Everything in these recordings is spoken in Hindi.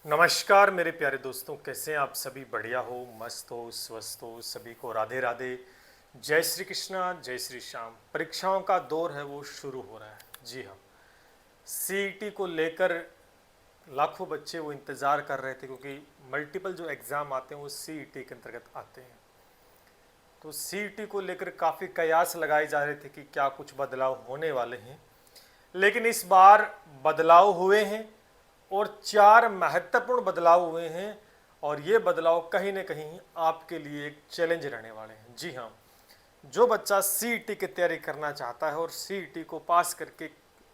नमस्कार मेरे प्यारे दोस्तों, कैसे हैं आप सभी? बढ़िया हो, मस्त हो, स्वस्थ हो? सभी को राधे राधे, जय श्री कृष्णा, जय श्री श्याम। परीक्षाओं का दौर है वो शुरू हो रहा है। जी हाँ, सीईटी को लेकर लाखों बच्चे वो इंतज़ार कर रहे थे, क्योंकि मल्टीपल जो एग्ज़ाम आते हैं वो सीईटी के अंतर्गत आते हैं। तो सीईटी को लेकर काफ़ी कयास लगाए जा रहे थे कि क्या कुछ बदलाव होने वाले हैं, लेकिन इस बार बदलाव हुए हैं और 4 महत्वपूर्ण बदलाव हुए हैं। और ये बदलाव कहीं ना कहीं आपके लिए एक चैलेंज रहने वाले हैं। जी हाँ, जो बच्चा सीईटी की तैयारी करना चाहता है और सीईटी को पास करके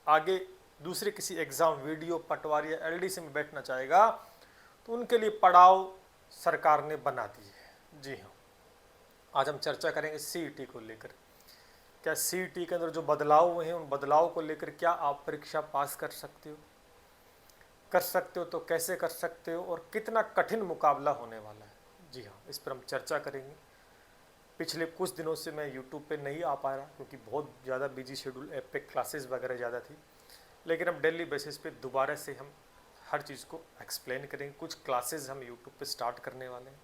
आगे दूसरे किसी एग्ज़ाम, वीडियो, पटवारी या एलडीसी में बैठना चाहेगा, तो उनके लिए पड़ाव सरकार ने बना दी है। जी हाँ, आज हम चर्चा करेंगे सीईटी को लेकर। क्या सीईटी के अंदर जो बदलाव हुए हैं, उन बदलाव को लेकर क्या आप परीक्षा पास कर सकते हो? कर सकते हो तो कैसे कर सकते हो और कितना कठिन मुकाबला होने वाला है? जी हाँ, इस पर हम चर्चा करेंगे। पिछले कुछ दिनों से मैं यूट्यूब पे नहीं आ पा रहा, क्योंकि बहुत ज़्यादा बिजी शेड्यूल, ऐप पे क्लासेस वगैरह ज़्यादा थी। लेकिन अब डेली बेसिस पे दोबारा से हम हर चीज़ को एक्सप्लेन करेंगे। कुछ क्लासेस हम यूट्यूब पे स्टार्ट करने वाले हैं,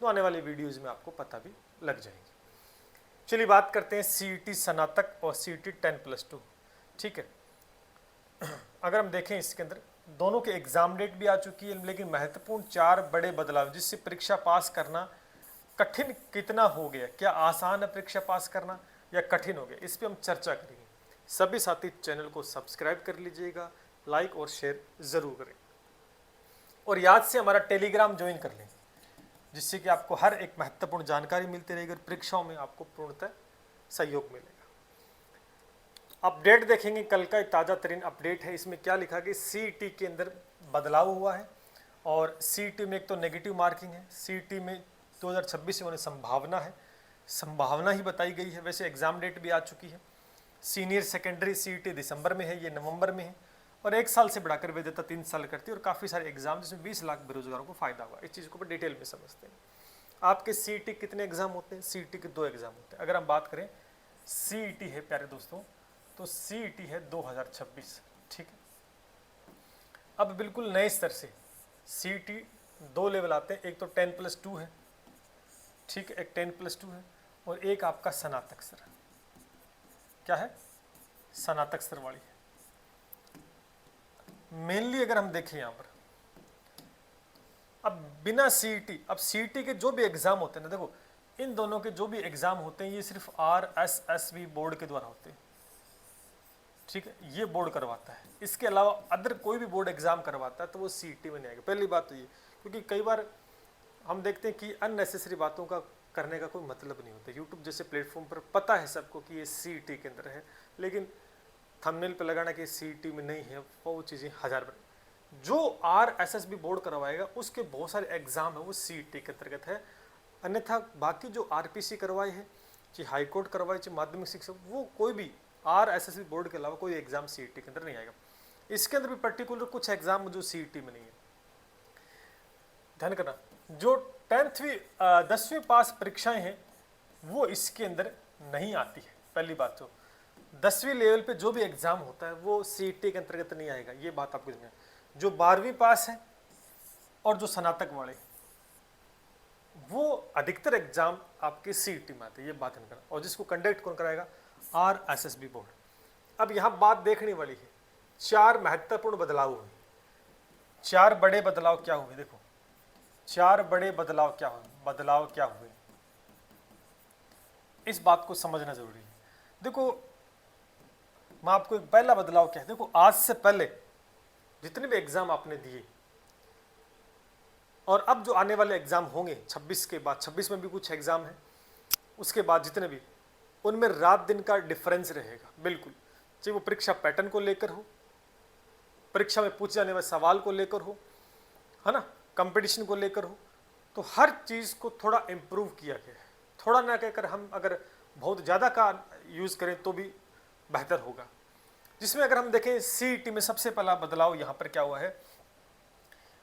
तो आने वाली वीडियोज़ में आपको पता भी लग जाएंगी। चलिए बात करते हैं सीईटी स्नातक और सीईटी 10+2। ठीक है, अगर हम देखें इसके अंदर दोनों के एग्जाम डेट भी आ चुकी है, लेकिन महत्वपूर्ण 4 बड़े बदलाव जिससे परीक्षा पास करना कठिन कितना हो गया। क्या आसान है परीक्षा पास करना या कठिन हो गया? इस पर हम चर्चा करेंगे। सभी साथी चैनल को सब्सक्राइब कर लीजिएगा, लाइक और शेयर ज़रूर करें, और याद से हमारा टेलीग्राम ज्वाइन कर लें, जिससे कि आपको हर एक महत्वपूर्ण जानकारी मिलती रहेगी और परीक्षाओं में आपको पूर्णतः सहयोग मिलेगा। अपडेट देखेंगे, कल का एक ताज़ा तरीन अपडेट है। इसमें क्या लिखा कि सीईटी के अंदर बदलाव हुआ है, और सीईटी में एक तो नेगेटिव मार्किंग है। सीईटी में 2026 में संभावना है, संभावना ही बताई गई है। वैसे एग्ज़ाम डेट भी आ चुकी है। सीनियर सेकेंडरी सीईटी दिसंबर में है, ये नवंबर में है, और 1 साल से बढ़ाकर वैधता 3 साल करती है, और काफ़ी सारे एग्जाम जिसमें 20 लाख बेरोजगारों को फायदा हुआ। इस चीज़ को डिटेल में समझते हैं। आपके सीईटी कितने एग्जाम होते हैं? सीईटी के 2 एग्जाम होते हैं। अगर हम बात करें सीईटी है प्यारे दोस्तों, तो सीईटी है 2026। ठीक है, अब बिल्कुल नए स्तर से सीईटी 2 लेवल आते हैं। एक तो 10+2 है, ठीक है, एक 10+2 है, और एक आपका स्नातक स्तर। क्या है? स्नातक स्तर वाली है। मेनली अगर हम देखें यहाँ पर, अब बिना सीईटी, अब सीईटी के जो भी एग्जाम होते हैं ना, देखो इन दोनों के जो भी एग्जाम होते हैं ये सिर्फ RSSB बोर्ड के द्वारा होते हैं। ठीक है, ये बोर्ड करवाता है। इसके अलावा अदर कोई भी बोर्ड एग्जाम करवाता है तो वो सीईटी में नहीं आएगा। पहली बात तो ये, क्योंकि कई बार हम देखते हैं कि अननेसेसरी बातों का करने का कोई मतलब नहीं होता। यूट्यूब जैसे प्लेटफॉर्म पर पता है सबको कि ये सीईटी के अंदर है, लेकिन थंबनेल पे लगाना कि सीईटी में नहीं है, वो चीज़ें हजार बार। जो RSSB बोर्ड करवाएगा उसके बहुत सारे एग्जाम है वो सीईटी के अंतर्गत है। अन्यथा बाकी जो RPC करवाए हैं, चाहे हाईकोर्ट करवाए, चाहे माध्यमिक शिक्षक, वो कोई भी RSSB बोर्ड के अलावा कोई एग्जाम सीईटी के अंदर नहीं आएगा। इसके अंदर भी पर्टिकुलर कुछ एग्जाम जो सीईटी में नहीं है। ध्यान करना, जो 10वीं पास परीक्षाएं हैं वो इसके अंदर नहीं आती है। पहली बात तो 10वीं लेवल पे जो भी एग्जाम होता है वो सीईटी के अंतर्गत नहीं आएगा, ये बात आपको समझना है। जो 12वीं पास है और जो स्नातक वाले, वो अधिकतर एग्जाम आपके सीईटी में आते हैं, ये बात ध्यान करना। और जिसको कंडक्ट कौन कराएगा? RSSB board. अब यहाँ बात देखने वाली है, 4 महत्वपूर्ण बदलाव हुए। 4 बड़े बदलाव क्या हुए? देखो 4 बड़े बदलाव क्या हुए, बदलाव क्या हुए, इस बात को समझना जरूरी है। देखो मैं आपको एक पहला बदलाव क्या है, देखो आज से पहले जितने भी एग्जाम आपने दिए, और अब जो आने वाले एग्जाम होंगे 26 के बाद, 26 में भी कुछ एग्जाम है, उसके बाद जितने भी, उनमें रात दिन का डिफरेंस रहेगा बिल्कुल। चाहे वो परीक्षा पैटर्न को लेकर हो, परीक्षा में पूछे जाने वाले सवाल को लेकर हो, है ना, कंपटीशन को लेकर हो, तो हर चीज़ को थोड़ा इम्प्रूव किया गया है। थोड़ा ना कहकर हम अगर बहुत ज़्यादा का यूज़ करें तो भी बेहतर होगा। जिसमें अगर हम देखें सीईटी में सबसे पहला बदलाव यहाँ पर क्या हुआ है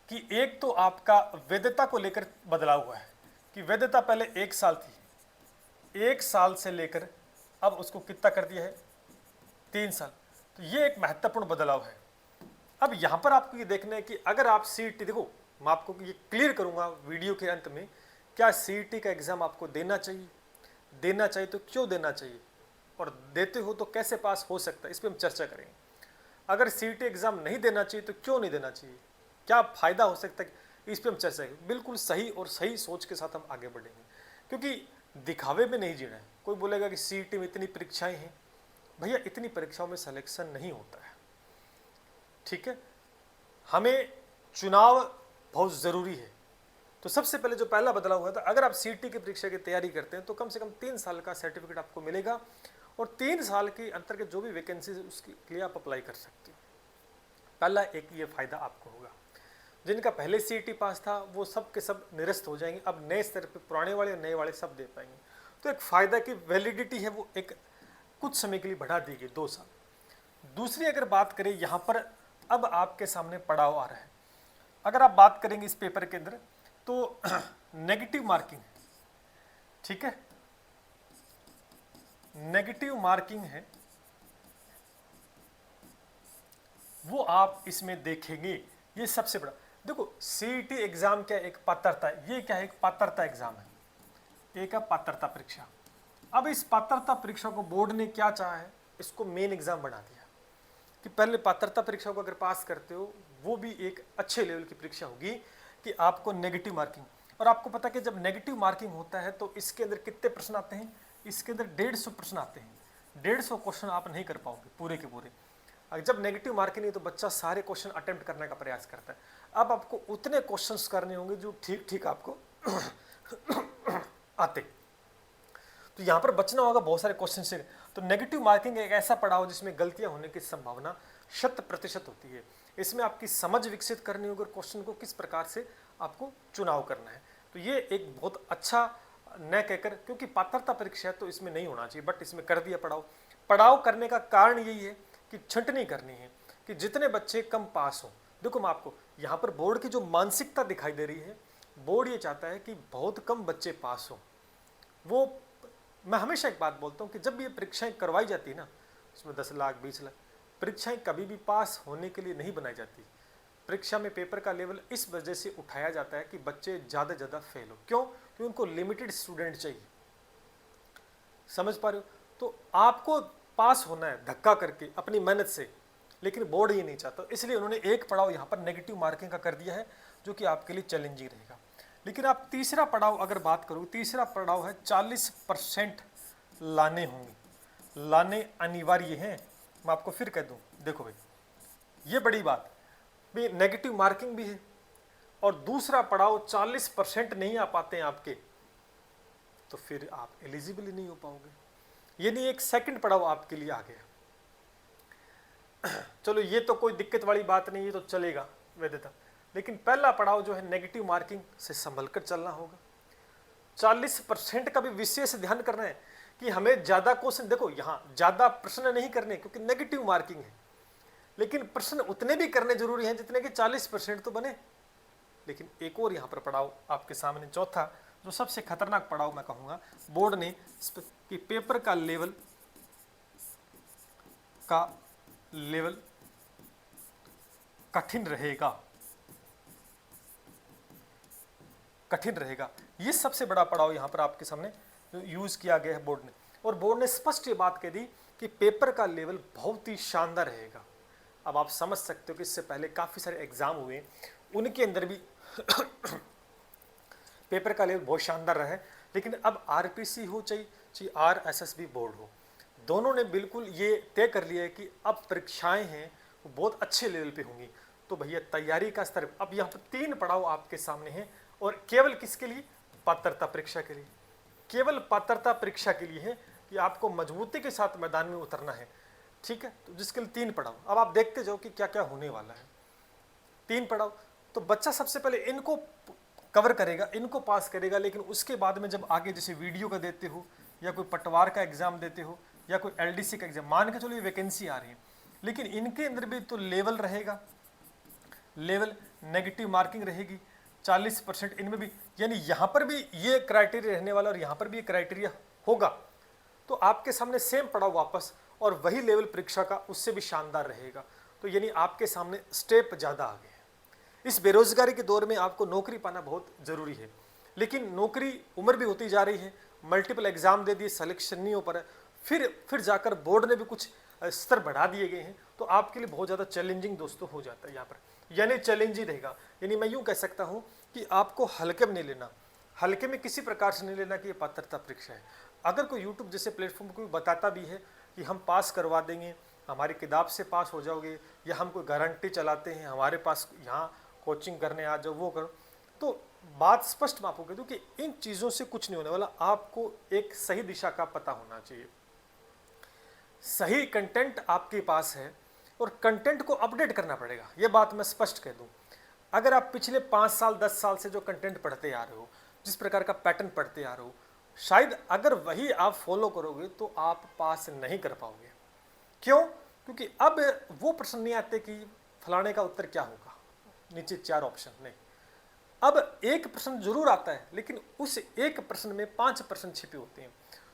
कि एक तो आपका वैधता को लेकर बदलाव हुआ है कि वैधता पहले 1 साल थी, 1 साल से लेकर अब उसको कितना कर दिया है? 3 साल। तो ये एक महत्वपूर्ण बदलाव है। अब यहाँ पर आपको ये देखना है कि अगर आप सीईटी, देखो मैं आपको ये क्लियर करूंगा वीडियो के अंत में, क्या सीईटी का एग्ज़ाम आपको देना चाहिए, देना चाहिए तो क्यों देना चाहिए, और देते हो तो कैसे पास हो सकता है, इस पर हम चर्चा करेंगे। अगर सीईटी एग्ज़ाम नहीं देना चाहिए तो क्यों नहीं देना चाहिए, क्या फ़ायदा हो सकता है, इस पर हम चर्चा करेंगे। बिल्कुल सही और सही सोच के साथ हम आगे बढ़ेंगे, क्योंकि दिखावे में नहीं जीना है। कोई बोलेगा कि सीईटी में इतनी परीक्षाएं हैं, भैया इतनी परीक्षाओं में सिलेक्शन नहीं होता है, ठीक है। हमें चुनाव बहुत ज़रूरी है। तो सबसे पहले जो पहला बदलाव हुआ था, अगर आप सीईटी की परीक्षा की तैयारी करते हैं तो कम से कम 3 साल का सर्टिफिकेट आपको मिलेगा, और 3 साल के अंतर्गत जो भी वैकेंसी है उसके लिए आप अप्लाई कर सकते हो। पहला एक ये फ़ायदा आपको होगा। जिनका पहले सीईटी पास था वो सब के सब निरस्त हो जाएंगे, अब नए स्तर पे पुराने वाले और नए वाले सब दे पाएंगे। तो एक फ़ायदा की वैलिडिटी है वो एक कुछ समय के लिए बढ़ा दी गई, 2 साल। दूसरी अगर बात करें यहाँ पर, अब आपके सामने पड़ाव आ रहा है। अगर आप बात करेंगे इस पेपर के अंदर तो नेगेटिव मार्किंग, ठीक है, नेगेटिव मार्किंग है वो आप इसमें देखेंगे। ये सबसे बड़ा, देखो सीईटी एग्जाम क्या एक पात्रता है, ये क्या है, एक पात्रता एग्जाम है, एक पात्रता परीक्षा। अब इस पात्रता परीक्षा को बोर्ड ने क्या चाहा है, इसको मेन एग्जाम बना दिया कि पहले पात्रता परीक्षा को अगर पास करते हो वो भी एक अच्छे लेवल की परीक्षा होगी कि आपको नेगेटिव मार्किंग। और आपको पता है कि जब नेगेटिव मार्किंग होता है तो इसके अंदर कितने प्रश्न आते हैं, इसके अंदर 150 प्रश्न आते हैं। 150 क्वेश्चन आप नहीं कर पाओगे पूरे के पूरे। जब नेगेटिव मार्किंग नहीं तो बच्चा सारे क्वेश्चन अटेम्प्ट करने का प्रयास करता है। अब आपको उतने क्वेश्चंस करने होंगे जो ठीक ठीक आपको आते, तो यहाँ पर बचना होगा बहुत सारे क्वेश्चन से। तो नेगेटिव मार्किंग एक ऐसा पड़ाव जिसमें गलतियां होने की संभावना 100% होती है। इसमें आपकी समझ विकसित करनी होगी, क्वेश्चन को किस प्रकार से आपको चुनाव करना है। तो ये एक बहुत अच्छा न कहकर, क्योंकि पात्रता परीक्षा है तो इसमें नहीं होना चाहिए, बट इसमें कर दिया पड़ाव। पड़ाव करने का कारण यही है कि छंटनी करनी है कि जितने बच्चे कम पास हों। देखो मैं आपको यहाँ पर बोर्ड की जो मानसिकता दिखाई दे रही है, बोर्ड ये चाहता है कि बहुत कम बच्चे पास हों। वो मैं हमेशा एक बात बोलता हूँ कि जब ये परीक्षाएं करवाई जाती है ना, उसमें 10 लाख 20 लाख, परीक्षाएं कभी भी पास होने के लिए नहीं बनाई जाती। परीक्षा में पेपर का लेवल इस वजह से उठाया जाता है कि बच्चे ज़्यादा ज़्यादा फेल हो। क्यों? क्योंकि उनको लिमिटेड स्टूडेंट चाहिए। समझ पा रहे हो? तो आपको पास होना है धक्का करके अपनी मेहनत से, लेकिन बोर्ड ये नहीं चाहता, इसलिए उन्होंने एक पड़ाव यहाँ पर नेगेटिव मार्किंग का कर दिया है जो कि आपके लिए चैलेंजिंग रहेगा। लेकिन आप तीसरा पड़ाव अगर बात करो, तीसरा पड़ाव है 40% लाने होंगे, लाने अनिवार्य हैं। मैं आपको फिर कह दूं, देखो भाई ये बड़ी बात भी, नेगेटिव मार्किंग भी है और दूसरा पड़ाव 40% नहीं आ पाते हैं आपके, तो फिर आप एलिजिबल ही नहीं हो पाओगे। ये नहीं, एक सेकंड पड़ाव आपके लिए आ गया। चलो ये तो कोई दिक्कत वाली बात नहीं, ये तो चलेगा वैधता। लेकिन पहला पड़ाव जो है नेगेटिव मार्किंग से संभल कर चलना होगा। 40% का भी विशेष ध्यान करना है कि हमें ज़्यादा क्वेश्चन, देखो यहाँ ज़्यादा प्रश्न नहीं करने क्योंकि नेगेटिव मार्किंग है, लेकिन प्रश्न उतने भी करने जरूरी हैं जितने कि 40% तो बने। लेकिन एक और यहाँ पर पड़ाव आपके सामने, चौथा जो सबसे खतरनाक पड़ाव मैं कहूँगा, बोर्ड ने कि पेपर का लेवल कठिन रहेगा, कठिन रहेगा। ये सबसे बड़ा पड़ाव यहाँ पर आपके सामने यूज किया गया है बोर्ड ने। और बोर्ड ने स्पष्ट ये बात कह दी कि पेपर का लेवल बहुत ही शानदार रहेगा। अब आप समझ सकते हो कि इससे पहले काफ़ी सारे एग्जाम हुए, उनके अंदर भी पेपर का लेवल बहुत शानदार रहा है। लेकिन अब आरपीसी हो चाहे आरएसएसबी बोर्ड हो, दोनों ने बिल्कुल ये तय कर लिया है कि अब परीक्षाएं हैं वो बहुत अच्छे लेवल पे होंगी। तो भैया तैयारी का स्तर, अब यहाँ पर 3 पड़ाव आपके सामने हैं, और केवल किसके लिए? पात्रता परीक्षा के लिए। केवल पात्रता परीक्षा के लिए है कि आपको मजबूती के साथ मैदान में उतरना है, ठीक है। तो जिसके लिए 3 पड़ाव, अब आप देखते जाओ कि क्या क्या होने वाला है। 3 पड़ाव, तो बच्चा सबसे पहले इनको कवर करेगा, इनको पास करेगा, लेकिन उसके बाद में जब आगे जैसे वीडियो का देते हो या कोई पटवार का एग्जाम देते हो या कोई एलडीसी का एग्जाम, मान के चलो ये वैकेंसी आ रही है, लेकिन इनके अंदर भी तो लेवल रहेगा, लेवल नेगेटिव मार्किंग रहेगी 40% इनमें भी, यानी यहाँ पर भी ये क्राइटेरिया रहने वाला और यहाँ पर भी ये क्राइटेरिया होगा। तो आपके सामने सेम पड़ाव वापस, और वही लेवल परीक्षा का उससे भी शानदार रहेगा। तो यानी आपके सामने स्टेप ज़्यादा आ गए हैं। इस बेरोजगारी के दौर में आपको नौकरी पाना बहुत ज़रूरी है, लेकिन नौकरी उम्र भी होती जा रही है, मल्टीपल एग्जाम दे दिए, सिलेक्शन नहीं हो पा रहा, फिर जाकर बोर्ड ने भी कुछ स्तर बढ़ा दिए गए हैं, तो आपके लिए बहुत ज़्यादा चैलेंजिंग दोस्तों हो जाता है यहाँ पर, यानी चैलेंज ही रहेगा। यानी मैं यूँ कह सकता हूँ कि आपको हल्के में नहीं लेना, हल्के में किसी प्रकार से नहीं लेना कि ये पात्रता परीक्षा है। अगर कोई यूट्यूब जैसे प्लेटफॉर्म को बताता भी है कि हम पास करवा देंगे, हमारी किताब से पास हो जाओगे, या हम कोई गारंटी चलाते हैं, हमारे पास यहाँ कोचिंग करने आ जाओ, वो करो, तो बात स्पष्ट मैं आपको कह दूँ कि इन चीज़ों से कुछ नहीं होने वाला। आपको एक सही दिशा का पता होना चाहिए, सही कंटेंट आपके पास है और कंटेंट को अपडेट करना पड़ेगा, ये बात मैं स्पष्ट कह दूँ। अगर आप पिछले 5 साल 10 साल से जो कंटेंट पढ़ते आ रहे हो, जिस प्रकार का पैटर्न पढ़ते आ रहे हो, शायद अगर वही आप फॉलो करोगे तो आप पास नहीं कर पाओगे। क्यों? क्योंकि अब वो प्रश्न नहीं आते कि फलाने का उत्तर क्या होगा, नीचे 4 ऑप्शन नहीं, अब एक प्रश्न जरूर आता है, लेकिन उस एक प्रश्न में 5 प्रश्न छिपे होते हैं,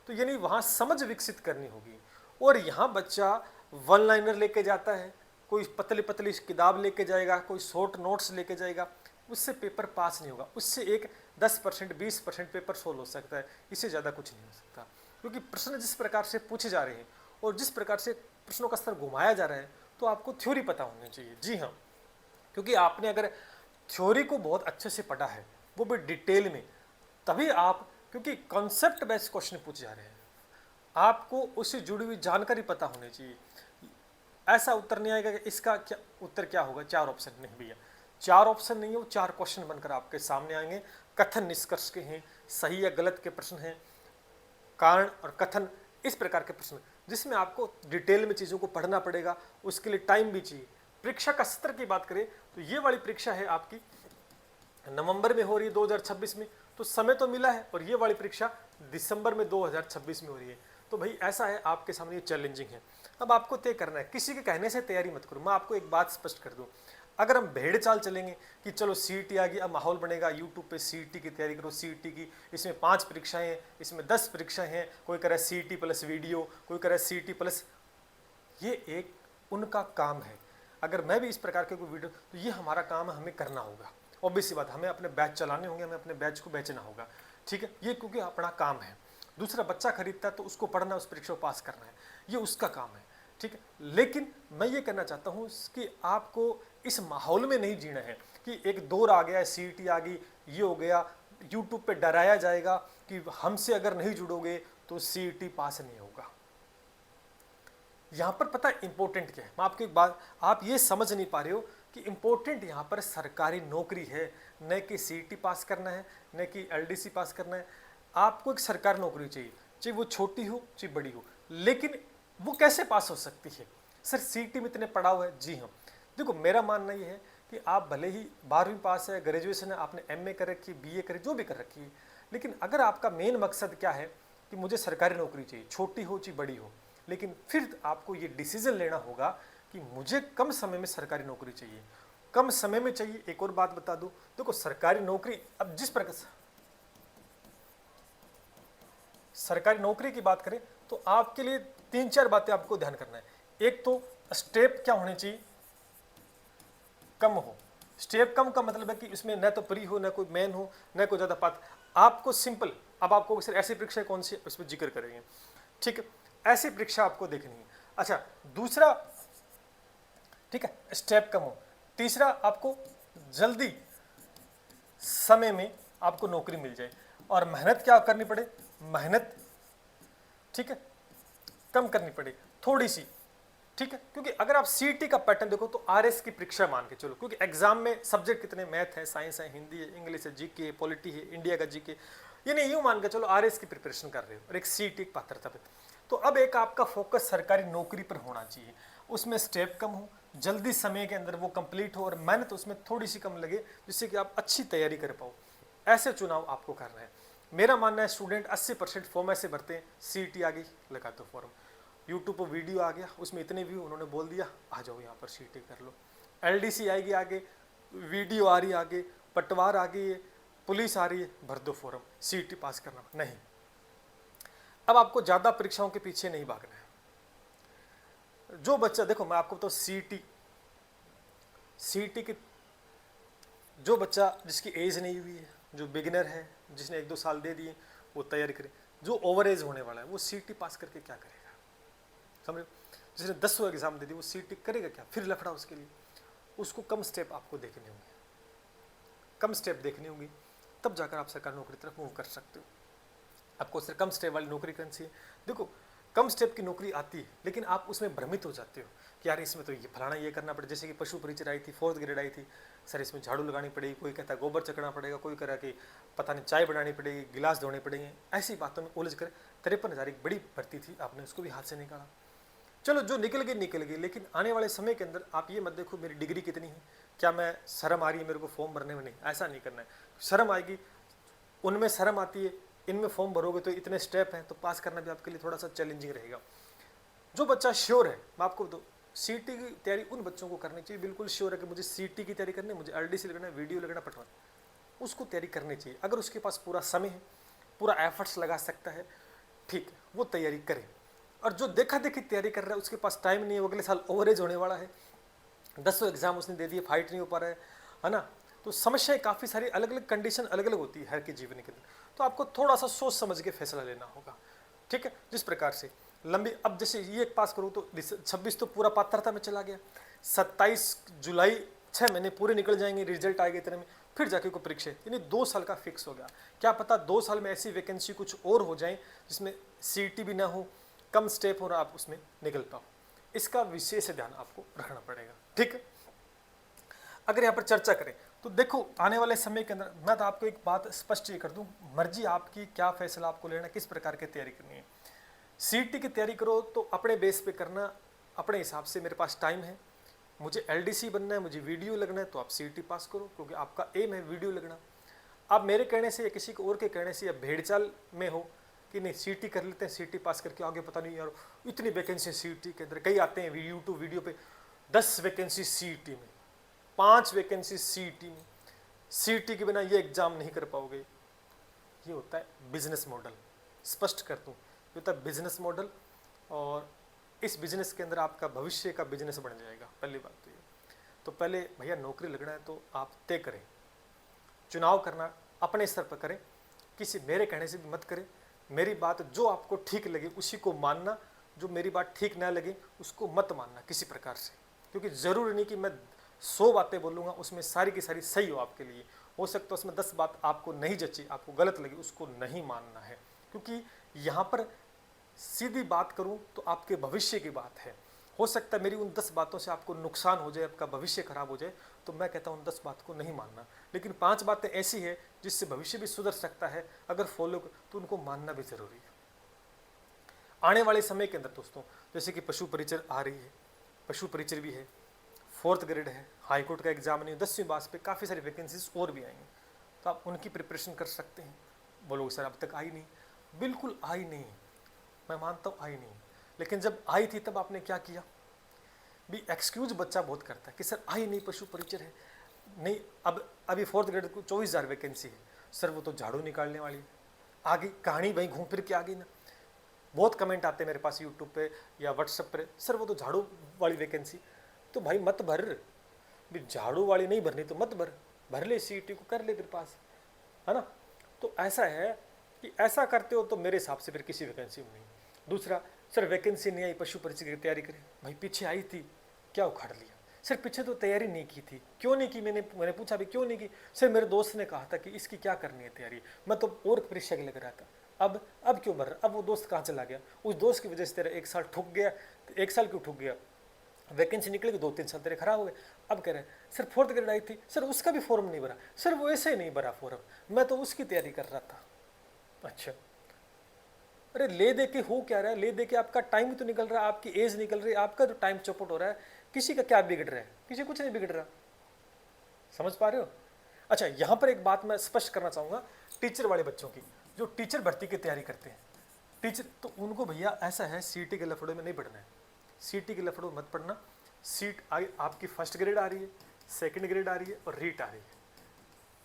तो यानी वहाँ समझ विकसित करनी होगी। और यहाँ बच्चा वन लाइनर लेके जाता है, कोई पतली पतली किताब लेके जाएगा, कोई शॉर्ट नोट्स लेके जाएगा, उससे पेपर पास नहीं होगा। उससे एक 10% 20% पेपर सोल्व हो सकता है, इससे ज़्यादा कुछ नहीं हो सकता। क्योंकि प्रश्न जिस प्रकार से पूछे जा रहे हैं और जिस प्रकार से प्रश्नों का स्तर घुमाया जा रहा है, तो आपको थ्योरी पता होनी चाहिए। जी हाँ, क्योंकि आपने अगर थ्योरी को बहुत अच्छे से पढ़ा है, वो भी डिटेल में, तभी आप, क्योंकि कॉन्सेप्ट बेस्ड क्वेश्चन पूछे जा रहे हैं, आपको उससे जुड़ी हुई जानकारी पता होनी चाहिए। ऐसा उत्तर नहीं आएगा कि इसका क्या उत्तर क्या होगा, 4 ऑप्शन नहीं भैया, 4 ऑप्शन नहीं है, वो 4 क्वेश्चन बनकर आपके सामने आएंगे। कथन निष्कर्ष के हैं, सही या गलत के प्रश्न हैं, कारण और कथन, इस प्रकार के प्रश्न, जिसमें आपको डिटेल में चीज़ों को पढ़ना पड़ेगा, उसके लिए टाइम भी चाहिए। परीक्षा का सत्र की बात करें तो ये वाली परीक्षा है आपकी नवंबर में हो रही है 2026 में, तो समय तो मिला है, और ये वाली परीक्षा दिसंबर में 2026 में हो रही है। तो भाई ऐसा है, आपके सामने ये चैलेंजिंग है। अब आपको तय करना है, किसी के कहने से तैयारी मत करो। मैं आपको एक बात स्पष्ट कर दूं, अगर हम भेड़ चाल चलेंगे कि चलो सीईटी आ गई, अब माहौल बनेगा यूट्यूब पे सीईटी की तैयारी करो, सीईटी की इसमें 5 परीक्षाएं हैं, इसमें 10 परीक्षाएं हैं, कोई करे सीईटी प्लस वीडियो, कोई करे सीईटी प्लस, ये एक उनका काम है। अगर मैं भी इस प्रकार के कोई वीडियो, तो ये हमारा काम है, हमें करना होगा। ऑब्वियस सी बात, हमें अपने बैच चलाने होंगे, हमें अपने बैच को बेचना होगा, ठीक है, ये क्योंकि अपना काम है। दूसरा बच्चा खरीदता है तो उसको पढ़ना, उस परीक्षा को पास करना है, ये उसका काम है, ठीक है। लेकिन मैं ये कहना चाहता हूँ कि आपको इस माहौल में नहीं जीना है कि एक दौर आ गया है, सीईटी आ गई, ये हो गया, यूट्यूब पे डराया जाएगा कि हमसे अगर नहीं जुड़ोगे तो सीईटी पास नहीं होगा। यहाँ पर पता है इंपॉर्टेंट क्या है, मैं आपको एक बात, आप ये समझ नहीं पा रहे हो कि इंपॉर्टेंट यहाँ पर सरकारी नौकरी है, न कि सीईटी पास करना है, न कि एलडीसी पास करना है। आपको एक सरकारी नौकरी चाहिए, चाहे वो छोटी हो चाहे बड़ी हो, लेकिन वो कैसे पास हो सकती है? सर सीईटी में इतने पढ़ा हुआ है। जी हाँ, देखो मेरा मानना ये है कि आप भले ही 12वीं पास है, ग्रेजुएशन है, आपने एमए कर रखी है, बीए करे, जो भी कर रखी है, लेकिन अगर आपका मेन मकसद क्या है कि मुझे सरकारी नौकरी चाहिए, छोटी हो चाहे बड़ी हो, लेकिन फिर आपको ये डिसीजन लेना होगा कि मुझे कम समय में सरकारी नौकरी चाहिए, कम समय में चाहिए। एक और बात बता दूं, देखो सरकारी नौकरी, अब जिस प्रकार सरकारी नौकरी की बात करें तो आपके लिए 3-4 बातें आपको ध्यान करना है। एक तो स्टेप क्या होने चाहिए, कम हो। स्टेप कम का मतलब है कि इसमें न तो प्री हो, न कोई मेन हो, न कोई ज़्यादा पात। आपको सिंपल, अब आपको सिर्फ ऐसी परीक्षा कौन सी उसमें जिक्र करेंगे, ठीक है, ऐसी परीक्षा आपको देखनी है। अच्छा, दूसरा, ठीक है, स्टेप कम हो। तीसरा, आपको जल्दी समय में आपको नौकरी मिल जाए, और मेहनत क्या करनी पड़े, मेहनत, ठीक है, कम करनी पड़े थोड़ी सी, ठीक है। क्योंकि अगर आप सीईटी का पैटर्न देखो तो आरएस की परीक्षा मान के चलो, क्योंकि एग्जाम में सब्जेक्ट कितने, मैथ है, साइंस है, हिंदी है, इंग्लिश है, जीके है, पॉलिटी है, इंडिया का जीके, यानी यूं मान के चलो आरएस की प्रिपरेशन कर रहे हो और एक सीईटी की पात्रता पे, तो अब एक आपका फोकस सरकारी नौकरी पर होना चाहिए। उसमें स्टेप कम हो, जल्दी समय के अंदर वो कंप्लीट हो, और मेहनत उसमें थोड़ी सी कम लगे, जिससे कि आप अच्छी तैयारी कर पाओ। ऐसे चुनाव आपको करना है। मेरा मानना है स्टूडेंट 80% फॉर्म ऐसे भरते हैं, सीईटी आ गई लगा दो फॉर्म, यूट्यूब पर वीडियो आ गया, उसमें इतने व्यू, उन्होंने बोल दिया आ जाओ यहाँ पर सीईटी कर लो, एलडीसी आएगी आगे, वीडियो आ रही है आगे, पटवार आ गई है, पुलिस आ रही है, भर दो फॉर्म, सीईटी पास करना नहीं। अब आपको ज़्यादा परीक्षाओं के पीछे नहीं भागना है। जो बच्चा, देखो मैं आपको तो सीईटी की जो बच्चा जिसकी एज नहीं हुई है, जो बिगिनर है, जिसने 1-2 साल दे दिए, वो तैयारी करे। जो ओवर एज होने वाला है वो सीटी पास करके क्या करेगा, समझ? जिसने 10 एग्जाम दे दी वो सीटी करेगा क्या, फिर लफड़ा उसके लिए। उसको कम स्टेप आपको देखने होंगे, कम स्टेप देखनी होंगी, तब जाकर आप सरकारी नौकरी तरफ मूव कर सकते हो। आपको सिर्फ कम स्टेप वाली नौकरी करनी चाहिए। देखो कम स्टेप की नौकरी आती है, लेकिन आप उसमें भ्रमित हो जाते हो कि यार इसमें तो ये फलाना ये करना पड़े। जैसे कि पशु परिचर आई थी, 4th ग्रेड आई थी, सर इसमें झाड़ू लगानी पड़ेगी, कोई कहता है गोबर चकना पड़ेगा, कोई कह रहा कि पता नहीं चाय बनानी पड़ेगी, गिलास धोने पड़ेंगे। ऐसी बातों में उलझ कर 53,000 एक बड़ी भर्ती थी, आपने उसको भी हाथ से निकाला। चलो जो निकल गई, लेकिन आने वाले समय के अंदर आप ये मत देखो मेरी डिग्री कितनी है, क्या मैं शर्म आ रही है मेरे को फॉर्म भरने में, नहीं, ऐसा नहीं करना है। शर्म आएगी, उनमें शर्म आती है, इनमें फॉर्म भरोगे तो इतने स्टेप हैं, तो पास करना भी आपके लिए थोड़ा सा चैलेंजिंग रहेगा। जो बच्चा श्योर है, मैं आपको दो सीटी की तैयारी उन बच्चों को करनी चाहिए, बिल्कुल श्योर है कि मुझे सीटी की तैयारी करनी है, मुझे एलडीसी लगना है, वीडियो लगना पड़ रहा है, उसको तैयारी करनी चाहिए। अगर उसके पास पूरा समय है, पूरा एफर्ट्स लगा सकता है, ठीक है, वो तैयारी करे। और जो देखा देखी तैयारी कर रहा है, उसके पास टाइम नहीं है, वो अगले साल ओवरेज होने वाला है, 10 एग्जाम उसने दे दिए, फाइट नहीं हो पा रहा है ना, तो समस्याएं काफ़ी सारी, अलग अलग कंडीशन अलग अलग होती है हर के जीवन के अंदर। तो आपको थोड़ा सा सोच समझ के फैसला लेना होगा, ठीक है। जिस प्रकार से लंबी, अब जैसे ये पास करूँ तो 26 तो पूरा पात्रता में चला गया, 27 जुलाई 6 महीने पूरे निकल जाएंगे, रिजल्ट आएगा इतने में, फिर जाके को परीक्षा, यानी 2 साल का फिक्स हो गया। क्या पता 2 साल में ऐसी वैकेंसी कुछ और हो जाए जिसमें सीटी भी ना हो, कम स्टेप हो, आप उसमें निकल पाओ। इसका विशेष ध्यान आपको रखना पड़ेगा, ठीक है। अगर यहाँ पर चर्चा करें तो देखो आने वाले समय के अंदर, मैं तो आपको एक बात स्पष्ट ये कर दूं, मर्जी आपकी, क्या फैसला आपको लेना, किस प्रकार की तैयारी करनी है। सीटी की तैयारी करो तो अपने बेस पे करना, अपने हिसाब से। मेरे पास टाइम है, मुझे एलडीसी बनना है, मुझे वीडियो लगना है, तो आप सीटी पास करो, क्योंकि आपका एम है वीडियो लगना। आप मेरे कहने से या किसी को और के कहने से या भेड़चाल में हो कि नहीं सीटी कर लेते हैं, सीटी पास करके आगे पता नहीं यार इतनी वैकेंसी सीटी के अंदर, कई आते हैं यूट्यूब वीडियो पे 10 वैकेंसी सीटी में, 5 वैकेंसी सीटी में, सीटी के बिना ये एग्जाम नहीं कर पाओगे। ये होता है बिजनेस मॉडल, स्पष्ट कर दूं, ये होता है बिजनेस मॉडल, और इस बिजनेस के अंदर आपका भविष्य का बिजनेस बन जाएगा। पहली बात तो ये, तो पहले भैया नौकरी लगना है तो आप तय करें, चुनाव करना अपने स्तर पर करें, किसी मेरे कहने से भी मत करें। मेरी बात जो आपको ठीक लगे उसी को मानना, जो मेरी बात ठीक ना लगे उसको मत मानना किसी प्रकार से, क्योंकि ज़रूरी नहीं कि मैं 100 बातें बोलूँगा उसमें सारी की सारी सही हो आपके लिए। हो सकता है उसमें 10 बात आपको नहीं जची, आपको गलत लगी, उसको नहीं मानना है, क्योंकि यहाँ पर सीधी बात करूँ तो आपके भविष्य की बात है। हो सकता है मेरी उन 10 बातों से आपको नुकसान हो जाए, आपका भविष्य खराब हो जाए, तो मैं कहता हूँ उन 10 बात को नहीं मानना। लेकिन 5 बातें ऐसी है जिससे भविष्य भी सुधर सकता है, अगर फॉलो तो उनको मानना भी जरूरी है। आने वाले समय के अंदर दोस्तों, जैसे कि पशु परिचर आ रही है, पशु परिचर भी है, 4th ग्रेड है, हाईकोर्ट का एग्जाम नहीं, 10वीं पास पे काफ़ी सारी वैकेंसीज और भी आएंगी, तो आप उनकी प्रिपरेशन कर सकते हैं। बोलोगे सर अब तक आई नहीं, बिल्कुल आई नहीं, मैं मानता हूँ आई नहीं, लेकिन जब आई थी तब आपने क्या किया भी। एक्सक्यूज बच्चा बहुत करता है कि सर आई नहीं, पशु परिचर है नहीं, अब अभी 4th ग्रेड को 24,000 वैकेंसी है, सर वो तो झाड़ू निकालने वाली है, आगे कहानी वहीं घूम फिर के आ गई ना। बहुत कमेंट आते हैं मेरे पास यूट्यूब पे या व्हाट्सएप पे, सर वो तो झाड़ू वाली वैकेंसी, तो भाई मत भर भी, झाड़ू वाली नहीं भरनी तो मत भर ले, सीटी को कर ले तेरे पास, है ना। तो ऐसा है कि ऐसा करते हो तो मेरे हिसाब से फिर किसी वैकेंसी में नहीं। दूसरा, सर वैकेंसी नहीं आई, पशु परिचय की तैयारी करें, भाई पीछे आई थी क्या उखाड़ लिया, सर पीछे तो तैयारी नहीं की थी, क्यों नहीं की, मैंने पूछा भी क्यों नहीं की, सर मेरे दोस्त ने कहा था कि इसकी क्या करनी है तैयारी, मैं तो और परीक्षा के लग रहा था, अब क्यों भर रहा, अब वो दोस्त कहाँ चला गया, उस दोस्त की वजह से तेरा 1 साल ठुक गया, तो 1 साल क्यों ठुक गया, वैकेंसी निकलेगी 2-3 साल तेरे खराब हो गए। अब कह रहे हैं सर 4th ग्रेड आई थी, सर उसका भी फॉर्म नहीं भरा, सर वो ऐसे ही नहीं भरा फॉर्म, मैं तो उसकी तैयारी कर रहा था। अच्छा, अरे ले दे के हो क्या रहा है, ले दे के आपका टाइम तो निकल रहा है, आपकी एज निकल रही है, आपका तो टाइम चौपट हो रहा है, किसी का क्या बिगड़ रहा है, किसी कुछ नहीं बिगड़ रहा, समझ पा रहे हो। अच्छा, यहाँ पर एक बात मैं स्पष्ट करना चाहूँगा टीचर वाले बच्चों की, जो टीचर भर्ती की तैयारी करते हैं, टीचर तो उनको भैया ऐसा है सीटी के लफड़े में नहीं पढ़ना है, सीटी के लफड़ों मत पढ़ना। सीट आपकी 1st ग्रेड आ रही है, 2nd ग्रेड आ रही है और रीट आ रही है,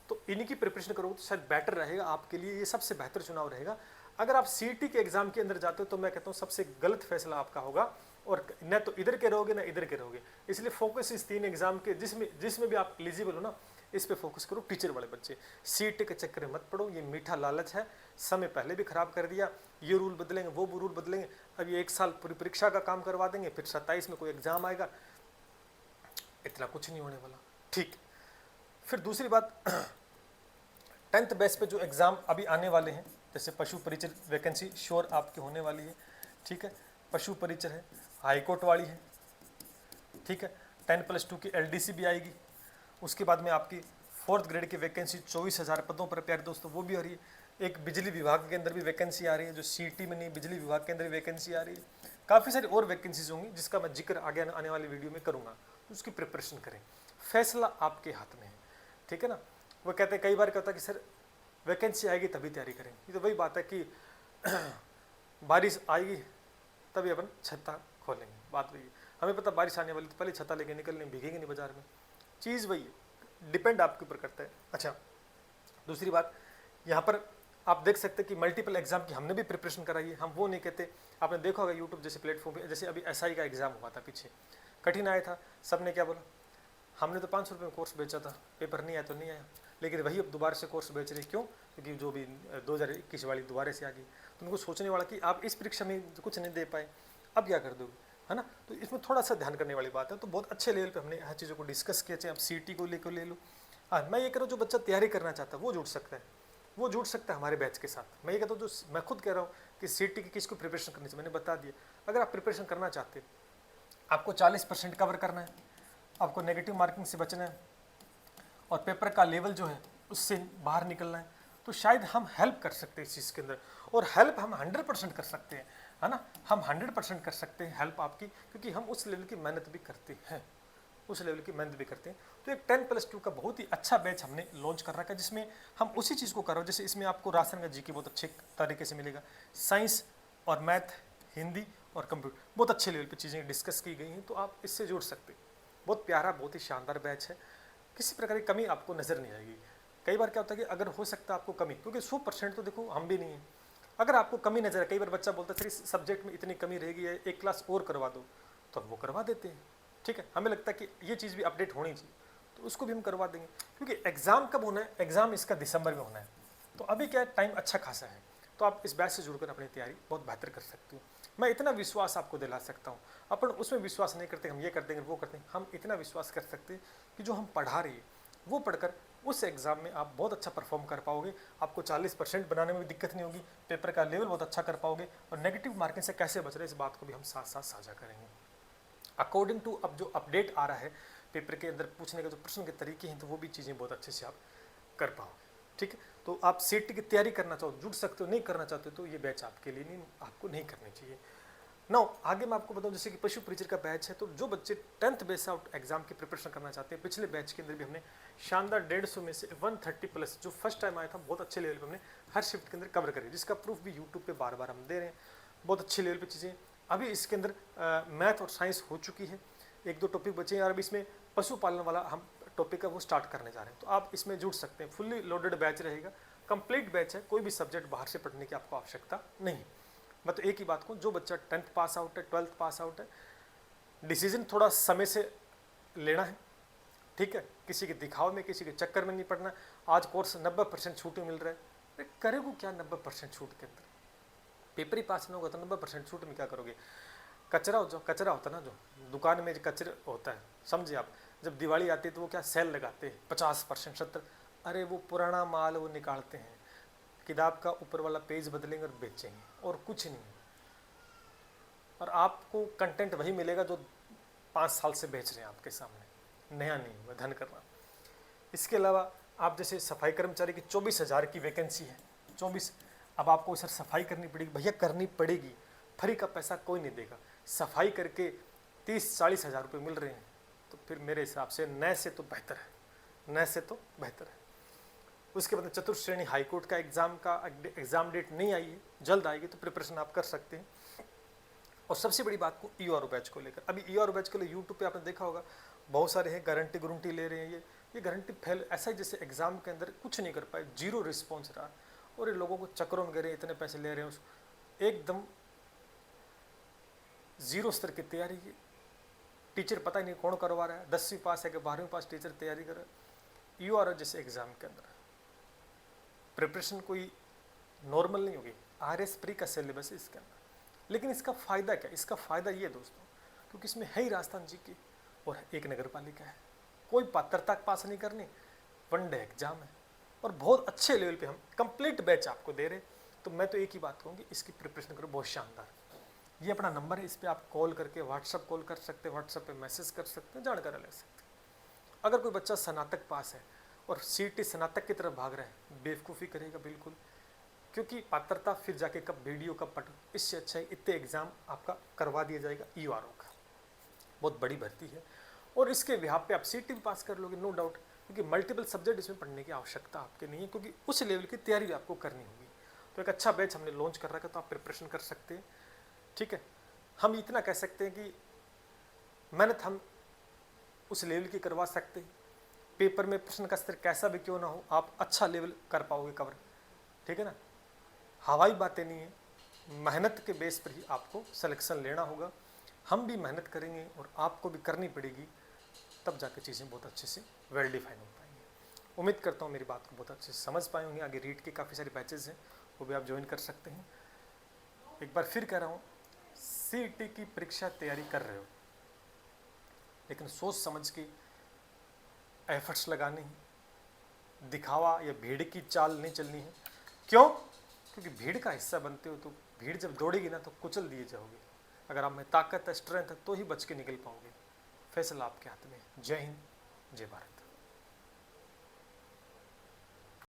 तो इन्हीं की प्रिपरेशन करोगे तो शायद बेटर रहेगा आपके लिए, ये सबसे बेहतर चुनाव रहेगा। अगर आप सीटी के एग्जाम के अंदर जाते हो तो मैं कहता हूँ सबसे गलत फैसला आपका होगा, और न तो इधर के रहोगे ना इधर के रहोगे। इसलिए फोकस इस 3 एग्जाम के, जिसमें भी आप एलिजिबल हो ना, इस पे फोकस करो टीचर वाले बच्चे। सीट के चक्कर में मत पड़ो, ये मीठा लालच है, समय पहले भी खराब कर दिया, ये रूल बदलेंगे वो रूल बदलेंगे, अब ये 1 साल पूरी परीक्षा का काम करवा देंगे, फिर 27 में कोई एग्जाम आएगा, इतना कुछ नहीं होने वाला। ठीक, फिर दूसरी बात 10th बैच पे जो एग्ज़ाम अभी आने वाले हैं, जैसे पशु परिचर वैकेंसी श्योर आपकी होने वाली है, ठीक है, पशु परिचर है, हाईकोर्ट वाली है, ठीक है, 10+2 की LDC भी आएगी, उसके बाद में आपकी 4th ग्रेड की वैकेंसी 24,000 पदों पर प्यारे दोस्तों वो भी आ रही है, एक बिजली विभाग के अंदर भी वैकेंसी आ रही है, जो CT में नहीं बिजली विभाग के अंदर भी वैकेंसी आ रही है, काफ़ी सारी और वैकेंसीज होंगी जिसका मैं जिक्र आगे आने वाली वीडियो में करूँगा, उसकी प्रिपरेशन करें, फैसला आपके हाथ में है, ठीक है ना। वो कहते हैं कई बार क्या होता है कि सर वैकेंसी आएगी तभी तैयारी करें, ये तो वही बात है कि बारिश आएगी तभी अपन छत्ता खोलेंगे, बात वही है, हमें पता बारिश आने वाली तो पहले छत्ता लेके निकलने, भीगेंगे नहीं बाजार में, चीज़ वही है, डिपेंड आपके ऊपर करता है। अच्छा, दूसरी बात यहाँ पर आप देख सकते हैं कि मल्टीपल एग्जाम की हमने भी प्रिपरेशन कराई है, हम वो नहीं कहते, आपने देखा होगा यूट्यूब जैसे प्लेटफॉर्म पे, जैसे अभी SI का एग्जाम हुआ था पीछे, कठिन आया था, सबने क्या बोला, हमने तो 500 रुपये में कोर्स बेचा था, पेपर नहीं आया तो नहीं आया, लेकिन वही अब दोबारा से कोर्स बेच रहे, क्यों? क्योंकि जो भी 2021 वाली दोबारा से आ गई, तो उनको सोचने वाला कि आप इस परीक्षा में कुछ नहीं दे पाए, अब क्या कर दोगे, है ना। तो इसमें थोड़ा सा ध्यान करने वाली बात है। तो बहुत अच्छे लेवल पे हमने हर चीज़ों को डिस्कस किया, चाहे आप CT को लेकर ले लो। हाँ, मैं ये कह रहा हूँ जो बच्चा तैयारी करना चाहता है वो जुड़ सकता है, वो जुड़ सकता है हमारे बैच के साथ। मैं ये कहता हूँ जो मैं खुद कह रहा हूँ कि CT की किसको प्रिपरेशन करनी चाहिए, मैंने बता दिया। अगर आप प्रिपरेशन करना चाहते हैं, आपको 40% कवर करना है, आपको नेगेटिव मार्किंग से बचना है और पेपर का लेवल जो है उससे बाहर निकलना है, तो शायद हम हेल्प कर सकते हैं इस चीज़ के अंदर, और हेल्प हम 100% कर सकते हैं, है ना। हम 100% कर सकते हैं हेल्प आपकी, क्योंकि हम उस लेवल की मेहनत भी करते हैं, उस लेवल की मेहनत भी करते हैं। तो एक 10+2 का बहुत ही अच्छा बैच हमने लॉन्च कर रखा है, जिसमें हम उसी चीज़ को कर रहे हो। जैसे इसमें आपको राशन का GK बहुत अच्छे तरीके से मिलेगा, साइंस और मैथ, हिंदी और कंप्यूटर बहुत अच्छे लेवल पे चीज़ें डिस्कस की गई हैं, तो आप इससे जुड़ सकते हैं। बहुत प्यारा, बहुत ही शानदार बैच है, किसी प्रकार की कमी आपको नज़र नहीं आएगी। कई बार क्या होता है कि अगर हो सकता है आपको कमी, क्योंकि 100% तो देखो हम भी नहीं है, अगर आपको कमी नजर है, कई बार बच्चा बोलता है सर इस सब्जेक्ट में इतनी कमी रहेगी है, एक क्लास और करवा दो, तो हम वो करवा देते हैं, ठीक है। हमें लगता है कि ये चीज़ भी अपडेट होनी चाहिए, तो उसको भी हम करवा देंगे, क्योंकि एग्ज़ाम कब होना है, एग्ज़ाम इसका दिसंबर में होना है, तो अभी क्या टाइम अच्छा खासा है, तो आप इस बैच से जुड़कर अपनी तैयारी बहुत बेहतर कर सकते हो। मैं इतना विश्वास आपको दिला सकता हूँ, अपन उसमें विश्वास नहीं करते हम ये कर देंगे वो करते हैं, हम इतना विश्वास कर सकते हैं कि जो हम पढ़ा रही है वो पढ़कर उस एग्ज़ाम में आप बहुत अच्छा परफॉर्म कर पाओगे, आपको 40% बनाने में भी दिक्कत नहीं होगी, पेपर का लेवल बहुत अच्छा कर पाओगे, और नेगेटिव मार्किंग से कैसे बच रहे इस बात को भी हम साथ साथ साझा करेंगे। अकॉर्डिंग टू अब जो अपडेट आ रहा है पेपर के अंदर पूछने का जो प्रश्न के तरीके हैं, तो वो भी चीज़ें बहुत अच्छे से आप कर पाओगे, ठीक है। तो आप CT की तैयारी करना चाहो जुड़ सकते हो, नहीं करना चाहते तो ये बैच आपके लिए नहीं, आपको नहीं करनी चाहिए। ना आगे मैं आपको बताऊं, जैसे कि पशु परिचर का बैच है, तो जो बच्चे 10th बेस आउट एग्जाम की प्रिपरेशन करना चाहते हैं, पिछले बैच के अंदर भी हमने शानदार 150 में से 130+ जो फर्स्ट टाइम आया था, बहुत अच्छे लेवल पे हमने हर शिफ्ट के अंदर कवर करी, जिसका प्रूफ भी यूट्यूब पे बार बार हम दे रहे हैं। बहुत अच्छे लेवल पे चीज़ें अभी इसके अंदर मैथ और साइंस हो चुकी है, 1-2 टॉपिक बचे हैं, और अभी इसमें पशुपालन वाला हम टॉपिक है वो स्टार्ट करने जा रहे हैं, तो आप इसमें जुड़ सकते हैं। फुल्ली लोडेड बैच रहेगा, कंप्लीट बैच है, कोई भी सब्जेक्ट बाहर से पढ़ने की आपको आवश्यकता नहीं। मैं तो एक ही बात कहूँ, जो बच्चा 10th पास आउट है, 12th पास आउट है, डिसीजन थोड़ा समय से लेना है, ठीक है, किसी के दिखाव में किसी के चक्कर में नहीं पड़ना। आज कोर्स 90% छूट मिल रहा है, अरे करेगो क्या 90% छूट के अंदर, पेपर ही पास नहीं होगा तो 90% छूट में क्या करोगे। कचरा होता है ना, जो दुकान में कचरा होता है, समझे आप, जब दिवाली आती है तो वो क्या सेल लगाते हैं 50%, 70, अरे वो पुराना माल वो निकालते हैं, किताब का ऊपर वाला पेज बदलेंगे और बेचेंगे, और कुछ नहीं, और आपको कंटेंट वही मिलेगा जो 5 साल से बेच रहे हैं आपके सामने, नया नहीं हुआ धन करना। इसके अलावा आप जैसे सफाई कर्मचारी की 24,000 की वैकेंसी है, 24, अब आपको सर सफाई करनी पड़ेगी, भैया करनी पड़ेगी, फ्री का पैसा कोई नहीं देगा, सफाई करके 30-40 हज़ार रुपये मिल रहे हैं, तो फिर मेरे हिसाब से नए से तो बेहतर है, नए से तो बेहतर है। उसके बाद चतुर्थ श्रेणी हाईकोर्ट का एग्ज़ाम डेट नहीं आई है, जल्द आएगी, तो प्रिपरेशन आप कर सकते हैं। और सबसे बड़ी बात को ERO बैच को लेकर, अभी ERO बैच के लिए यूट्यूब पे आपने देखा होगा बहुत सारे हैं, गारंटी ले रहे हैं, ये गारंटी फेल, ऐसा ही जैसे एग्ज़ाम के अंदर कुछ नहीं कर पाए, 0 रिस्पॉन्स रहा, और ये लोगों को चक्करों में गिरे, इतने पैसे ले रहे हैं, एकदम 0 स्तर की तैयारी, टीचर पता ही नहीं कौन करवा रहा है, 10वीं पास है कि 12वीं पास टीचर तैयारी कर रहा है, यू आर जैसे एग्ज़ाम के अंदर प्रिपरेशन कोई नॉर्मल नहीं होगी, RS प्री का सिलेबस है इसके अंदर। लेकिन इसका फ़ायदा क्या, इसका फ़ायदा ये दोस्तों, क्योंकि इसमें है ही राजस्थान जी की और एक नगर पालिका है, कोई पात्रता पास नहीं करनी, वनडे एग्जाम है और बहुत अच्छे लेवल पे हम कंप्लीट बैच आपको दे रहे। तो मैं तो एक ही बात कहूँगी, इसकी प्रिपरेशन करो बहुत शानदार। ये अपना नंबर है, इस पर आप कॉल करके व्हाट्सअप कॉल कर सकते हैं, व्हाट्सअप पे मैसेज कर सकते हैं, जानकारी ले सकते हैं। अगर कोई बच्चा स्नातक पास है और CET स्नातक की तरफ भाग रहा है, बेवकूफ़ी करेगा बिल्कुल, क्योंकि पात्रता फिर जाके कब वीडियो कब पट, इससे अच्छा है इतने एग्ज़ाम आपका करवा दिया जाएगा। ERO का बहुत बड़ी भर्ती है और इसके बिहाफ पे आप CET भी पास कर लोगे, नो डाउट, क्योंकि मल्टीपल सब्जेक्ट इसमें पढ़ने की आवश्यकता आपके नहीं है, क्योंकि उस लेवल की तैयारी भी आपको करनी होगी। तो एक अच्छा बैच हमने लॉन्च कर रखा है, तो आप प्रिपरेशन कर सकते हैं। ठीक है, हम इतना कह सकते हैं कि मेहनत हम उस लेवल की करवा सकते हैं, पेपर में प्रश्न का स्तर कैसा भी क्यों ना हो, आप अच्छा लेवल कर पाओगे कवर। ठीक है ना, हवाई बातें नहीं है, मेहनत के बेस पर ही आपको सिलेक्शन लेना होगा। हम भी मेहनत करेंगे और आपको भी करनी पड़ेगी, तब जाके चीज़ें बहुत अच्छे से वेल डिफाइन हो पाएंगी। उम्मीद करता हूँ मेरी बात को बहुत अच्छे से समझ पाए होंगे। आगे रीड के काफ़ी सारे बैचेज़ हैं, वो भी आप ज्वाइन कर सकते हैं। एक बार फिर कह रहा हूँ, CET की परीक्षा तैयारी कर रहे हो, लेकिन सोच समझ के एफर्ट्स लगाने हैं, दिखावा या भीड़ की चाल नहीं चलनी है। क्यों? क्योंकि भीड़ का हिस्सा बनते हो तो भीड़ जब दौड़ेगी ना तो कुचल दिए जाओगे। अगर आप में ताकत है, स्ट्रेंथ है, तो ही बच के निकल पाओगे। फैसला आपके हाथ में। जय हिंद, जय भारत।